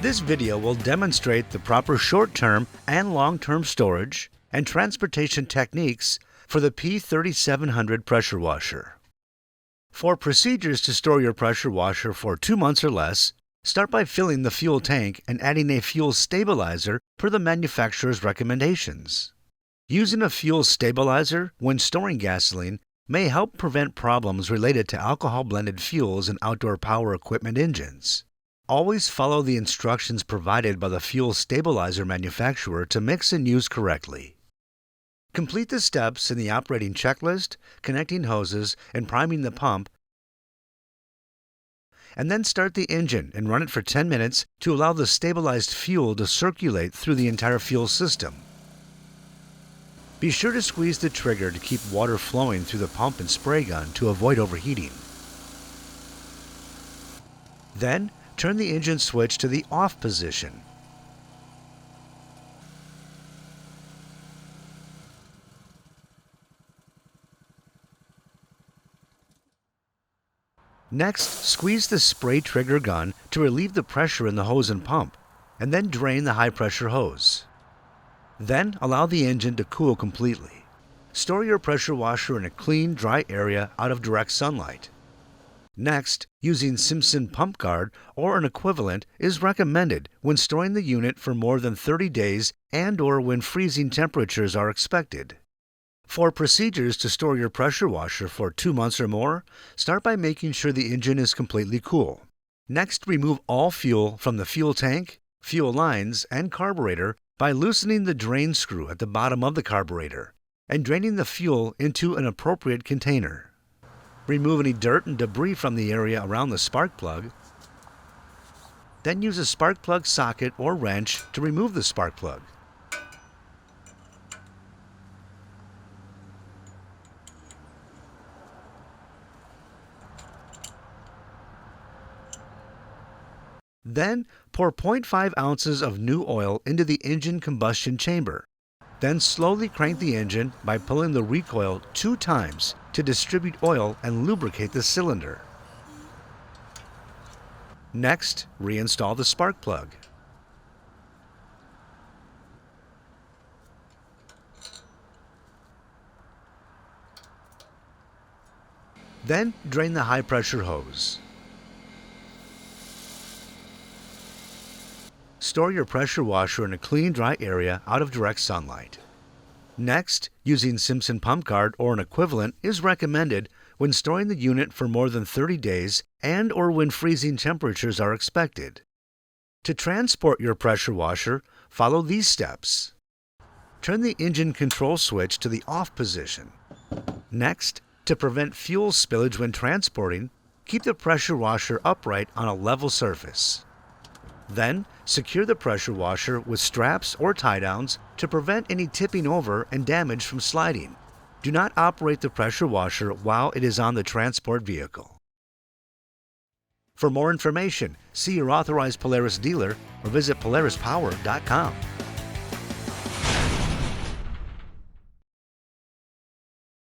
This video will demonstrate the proper short-term and long-term storage and transportation techniques for the P3700 pressure washer. For procedures to store your pressure washer for 2 months or less, start by filling the fuel tank and adding a fuel stabilizer per the manufacturer's recommendations. Using a fuel stabilizer when storing gasoline may help prevent problems related to alcohol-blended fuels in outdoor power equipment engines. Always follow the instructions provided by the fuel stabilizer manufacturer to mix and use correctly. Complete the steps in the operating checklist, connecting hoses, and priming the pump, and then start the engine and run it for 10 minutes to allow the stabilized fuel to circulate through the entire fuel system. Be sure to squeeze the trigger to keep water flowing through the pump and spray gun to avoid overheating. Then, turn the engine switch to the off position. Next, squeeze the spray trigger gun to relieve the pressure in the hose and pump, and then drain the high-pressure hose. Then, allow the engine to cool completely. Store your pressure washer in a clean, dry area out of direct sunlight. Next, using Simpson Pump Guard or an equivalent is recommended when storing the unit for more than 30 days and/or when freezing temperatures are expected. For procedures to store your pressure washer for 2 months or more, start by making sure the engine is completely cool. Next, remove all fuel from the fuel tank, fuel lines, and carburetor by loosening the drain screw at the bottom of the carburetor and draining the fuel into an appropriate container. Remove any dirt and debris from the area around the spark plug. Then use a spark plug socket or wrench to remove the spark plug. Then, pour 0.5 ounces of new oil into the engine combustion chamber. Then slowly crank the engine by pulling the recoil 2 times to distribute oil and lubricate the cylinder. Next, reinstall the spark plug. Then, drain the high-pressure hose. Store your pressure washer in a clean, dry area out of direct sunlight. Next, using Simpson Pump Guard or an equivalent is recommended when storing the unit for more than 30 days and/or when freezing temperatures are expected. To transport your pressure washer, follow these steps. Turn the engine control switch to the off position. Next, to prevent fuel spillage when transporting, keep the pressure washer upright on a level surface. Then, secure the pressure washer with straps or tie-downs to prevent any tipping over and damage from sliding. Do not operate the pressure washer while it is on the transport vehicle. For more information, see your authorized Polaris dealer or visit polarispower.com.